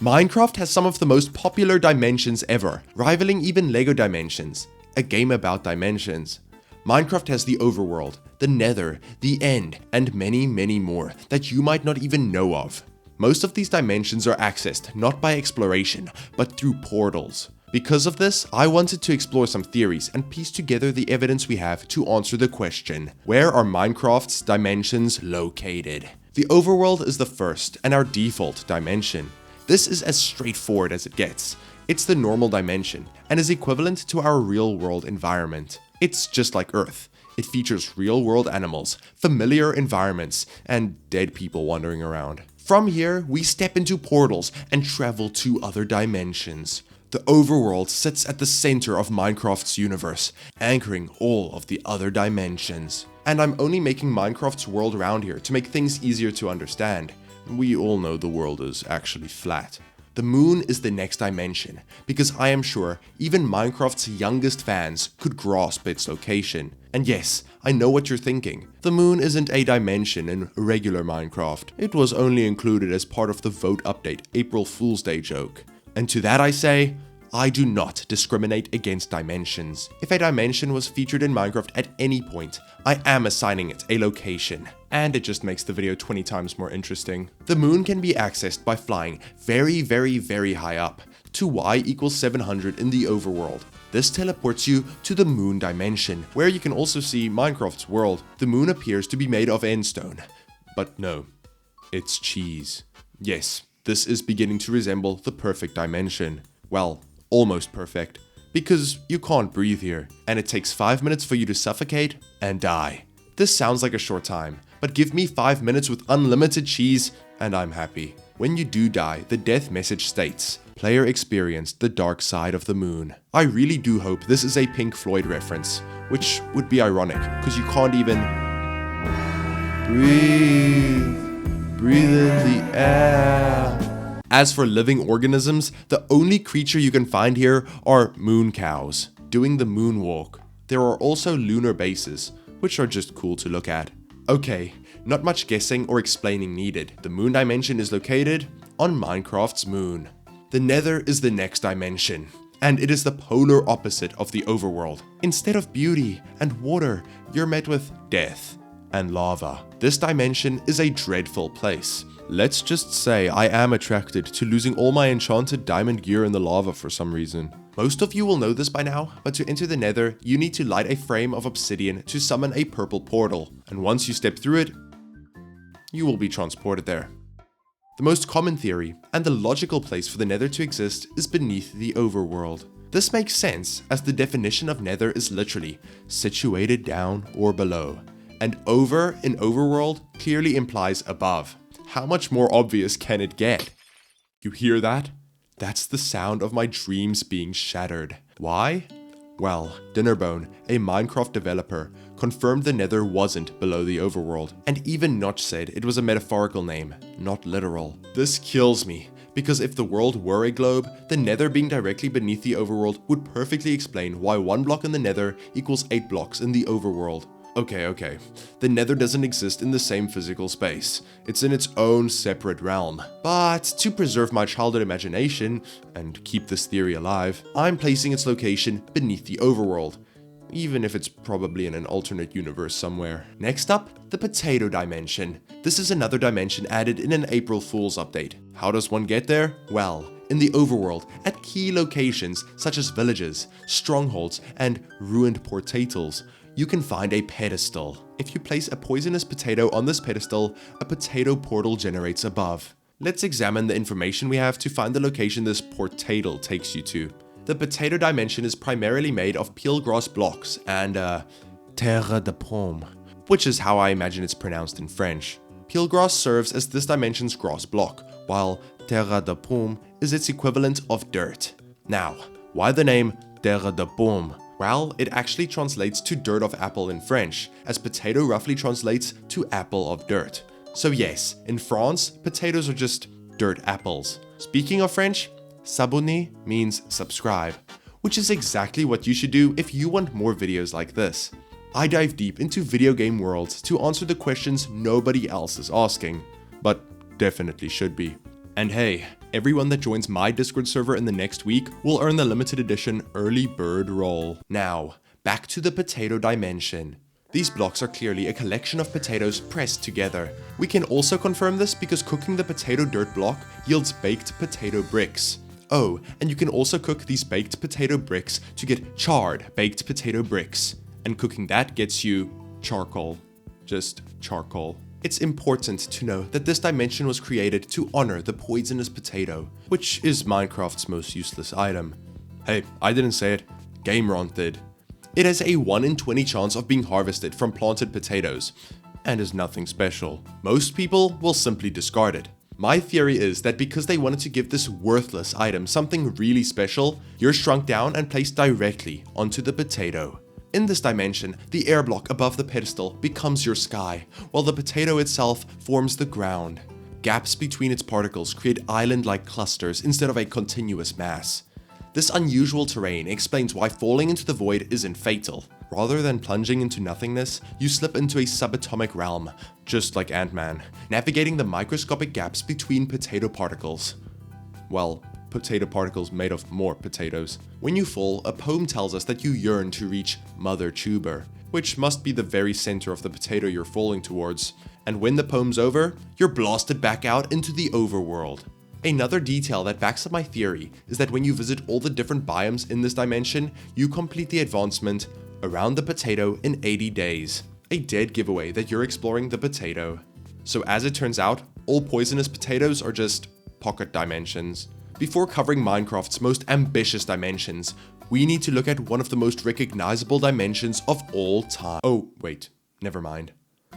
Minecraft has some of the most popular dimensions ever, rivaling even LEGO Dimensions, a game about dimensions. Minecraft has the Overworld, the Nether, the End, and many more that you might not even know of. Most of these dimensions are accessed not by exploration, but through portals. Because of this, I wanted to explore some theories and piece together the evidence we have to answer the question, where are Minecraft's dimensions located? The Overworld is the first and our default dimension. This is as straightforward as it gets. It's the normal dimension and is equivalent to our real-world environment. It's just like Earth. It features real-world animals, familiar environments, and dead people wandering around. From here, we step into portals and travel to other dimensions. The Overworld sits at the center of Minecraft's universe, anchoring all of the other dimensions. And I'm only making Minecraft's world around here to make things easier to understand. We all know the world is actually flat. The moon is the next dimension, because I am sure even Minecraft's youngest fans could grasp its location. And yes, I know what you're thinking. The moon isn't a dimension in regular Minecraft. It was only included as part of the vote update April Fool's Day joke. And to that I say, I do not discriminate against dimensions. If a dimension was featured in Minecraft at any point, I am assigning it a location. And it just makes the video 20 times more interesting. The moon can be accessed by flying very high up, to y equals 700 in the Overworld. This teleports you to the moon dimension, where you can also see Minecraft's world. The moon appears to be made of endstone. But no, it's cheese. Yes, this is beginning to resemble the perfect dimension. Well, almost perfect, because you can't breathe here, and it takes 5 minutes for you to suffocate and die. This sounds like a short time, but give me 5 minutes with unlimited cheese and I'm happy. When you do die, the death message states, player experienced the dark side of the moon. I really do hope this is a Pink Floyd reference, which would be ironic, because you can't even breathe in the air. As for living organisms, the only creature you can find here are moon cows, doing the moonwalk. There are also lunar bases, which are just cool to look at. Okay, not much guessing or explaining needed. The moon dimension is located on Minecraft's moon. The Nether is the next dimension, and it is the polar opposite of the Overworld. Instead of beauty and water, you're met with death and lava. This dimension is a dreadful place. Let's just say I am attracted to losing all my enchanted diamond gear in the lava for some reason. Most of you will know this by now, but to enter the Nether, you need to light a frame of obsidian to summon a purple portal, and once you step through it, you will be transported there. The most common theory, and the logical place for the Nether to exist, is beneath the Overworld. This makes sense, as the definition of Nether is literally situated down or below, and over in Overworld clearly implies above. How much more obvious can it get? You hear that? That's the sound of my dreams being shattered. Why? Well, Dinnerbone, a Minecraft developer, confirmed the Nether wasn't below the Overworld, and even Notch said it was a metaphorical name, not literal. This kills me, because if the world were a globe, the Nether being directly beneath the Overworld would perfectly explain why 1 block in the Nether equals 8 blocks in the Overworld. Okay. The Nether doesn't exist in the same physical space. It's in its own separate realm. But to preserve my childhood imagination, and keep this theory alive, I'm placing its location beneath the Overworld, even if it's probably in an alternate universe somewhere. Next up, the potato dimension. This is another dimension added in an April Fool's update. How does one get there? Well, in the Overworld, at key locations such as villages, strongholds, and ruined portals, you can find a pedestal. If you place a poisonous potato on this pedestal, a potato portal generates above. Let's examine the information we have to find the location this portal takes you to. The potato dimension is primarily made of peelgrass blocks and terre de pomme, which is how I imagine it's pronounced in French. Peelgrass serves as this dimension's grass block, while terre de pomme is its equivalent of dirt. Now, why the name terre de pomme? Well, it actually translates to dirt of apple in French, as potato roughly translates to apple of dirt. So yes, in France, potatoes are just dirt apples. Speaking of French, s'abonner means subscribe, which is exactly what you should do if you want more videos like this. I dive deep into video game worlds to answer the questions nobody else is asking, but definitely should be. And hey, everyone that joins my Discord server in the next week will earn the limited edition early bird roll. Now, back to the potato dimension. These blocks are clearly a collection of potatoes pressed together. We can also confirm this because cooking the potato dirt block yields baked potato bricks. Oh, and you can also cook these baked potato bricks to get charred baked potato bricks. And cooking that gets you charcoal. Just charcoal. It's important to know that this dimension was created to honor the poisonous potato, which is Minecraft's most useless item. Hey, I didn't say it. GameRon did. It has a 1 in 20 chance of being harvested from planted potatoes, and is nothing special. Most people will simply discard it. My theory is that because they wanted to give this worthless item something really special, you're shrunk down and placed directly onto the potato. In this dimension, the air block above the pedestal becomes your sky, while the potato itself forms the ground. Gaps between its particles create island-like clusters instead of a continuous mass. This unusual terrain explains why falling into the void isn't fatal. Rather than plunging into nothingness, you slip into a subatomic realm, just like Ant-Man, navigating the microscopic gaps between potato particles. Well, potato particles made of more potatoes. When you fall, a poem tells us that you yearn to reach Mother Tuber, which must be the very center of the potato you're falling towards. And when the poem's over, you're blasted back out into the overworld. Another detail that backs up my theory is that when you visit all the different biomes in this dimension, you complete the advancement around the potato in 80 days. A dead giveaway that you're exploring the potato. So as it turns out, all poisonous potatoes are just pocket dimensions. Before covering Minecraft's most ambitious dimensions, we need to look at one of the most recognizable dimensions of all time. Oh, wait, never mind.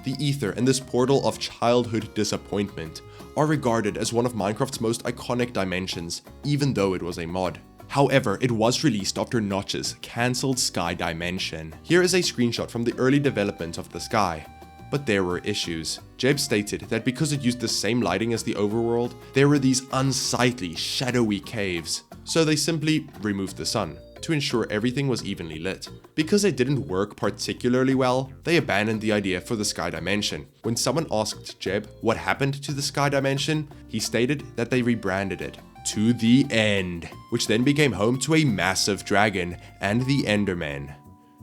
The ether and this portal of childhood disappointment are regarded as one of Minecraft's most iconic dimensions, even though it was a mod. However, it was released after Notch's cancelled Sky dimension. Here is a screenshot from the early development of the Sky. But there were issues. Jeb stated that because it used the same lighting as the overworld, there were these unsightly, shadowy caves. So they simply removed the sun to ensure everything was evenly lit. Because it didn't work particularly well, they abandoned the idea for the Sky dimension. When someone asked Jeb what happened to the Sky dimension, he stated that they rebranded it to the End, which then became home to a massive dragon and the Endermen.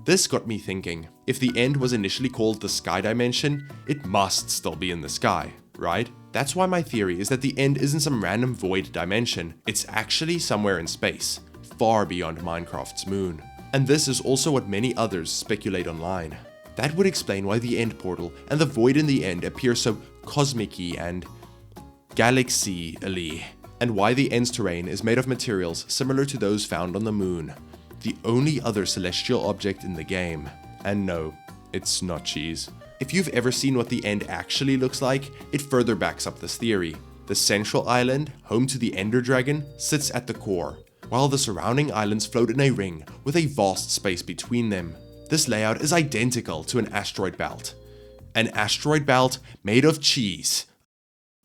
This got me thinking, if the End was initially called the Sky dimension, it must still be in the sky, right? That's why my theory is that the End isn't some random void dimension, it's actually somewhere in space, far beyond Minecraft's moon. And this is also what many others speculate online. That would explain why the End portal and the void in the End appear so cosmic-y and galaxy-y, and why the End's terrain is made of materials similar to those found on the moon, the only other celestial object in the game. And no, it's not cheese. If you've ever seen what the End actually looks like, it further backs up this theory. The central island, home to the Ender Dragon, sits at the core, while the surrounding islands float in a ring with a vast space between them. This layout is identical to an asteroid belt. An asteroid belt made of cheese.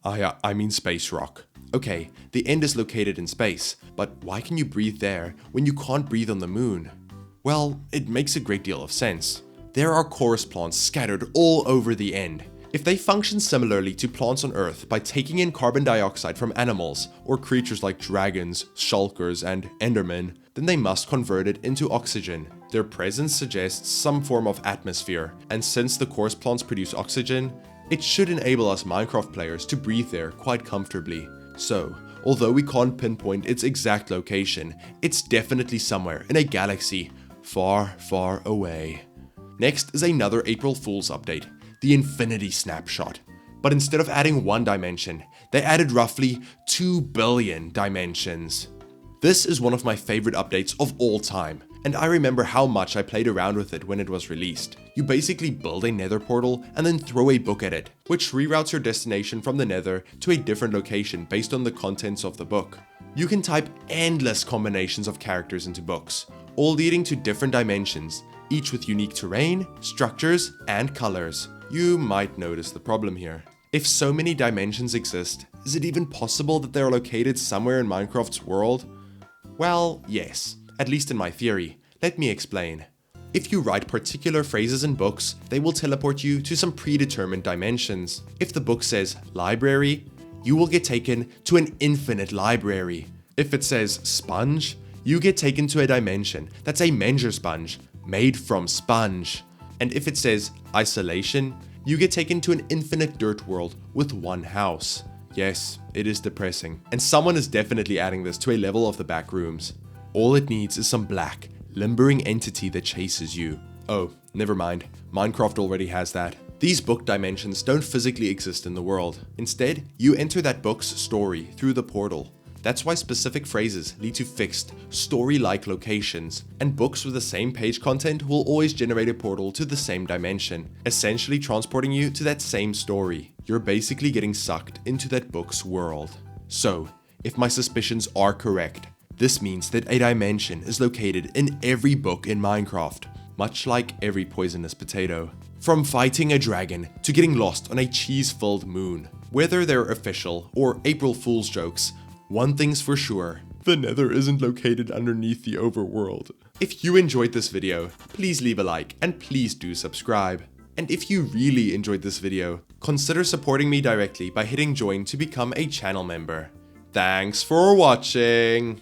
I mean space rock. Okay, the End is located in space, but why can you breathe there when you can't breathe on the moon? Well, it makes a great deal of sense. There are chorus plants scattered all over the End. If they function similarly to plants on Earth by taking in carbon dioxide from animals or creatures like dragons, shulkers, and endermen, then they must convert it into oxygen. Their presence suggests some form of atmosphere, and since the chorus plants produce oxygen, it should enable us Minecraft players to breathe there quite comfortably. So, although we can't pinpoint its exact location, it's definitely somewhere in a galaxy far, far away. Next is another April Fool's update, the Infinity Snapshot. But instead of adding one dimension, they added roughly 2 billion dimensions. This is one of my favorite updates of all time, and I remember how much I played around with it when it was released. You basically build a nether portal and then throw a book at it, which reroutes your destination from the nether to a different location based on the contents of the book. You can type endless combinations of characters into books, all leading to different dimensions, each with unique terrain, structures, and colors. You might notice the problem here. If so many dimensions exist, is it even possible that they are located somewhere in Minecraft's world? Well, yes, at least in my theory. Let me explain. If you write particular phrases in books, they will teleport you to some predetermined dimensions. If the book says library, you will get taken to an infinite library. If it says sponge, you get taken to a dimension that's a Menger sponge made from sponge. And if it says isolation, you get taken to an infinite dirt world with one house. Yes, it is depressing. And someone is definitely adding this to a level of the back rooms. All it needs is some black, limbering entity that chases you. Oh, never mind. Minecraft already has that. These book dimensions don't physically exist in the world. Instead, you enter that book's story through the portal. That's why specific phrases lead to fixed, story-like locations, and books with the same page content will always generate a portal to the same dimension, essentially transporting you to that same story. You're basically getting sucked into that book's world. So, if my suspicions are correct, this means that a dimension is located in every book in Minecraft, much like every poisonous potato. From fighting a dragon to getting lost on a cheese-filled moon. Whether they're official or April Fool's jokes, one thing's for sure, the Nether isn't located underneath the overworld. If you enjoyed this video, please leave a like and please do subscribe. And if you really enjoyed this video, consider supporting me directly by hitting join to become a channel member. Thanks for watching!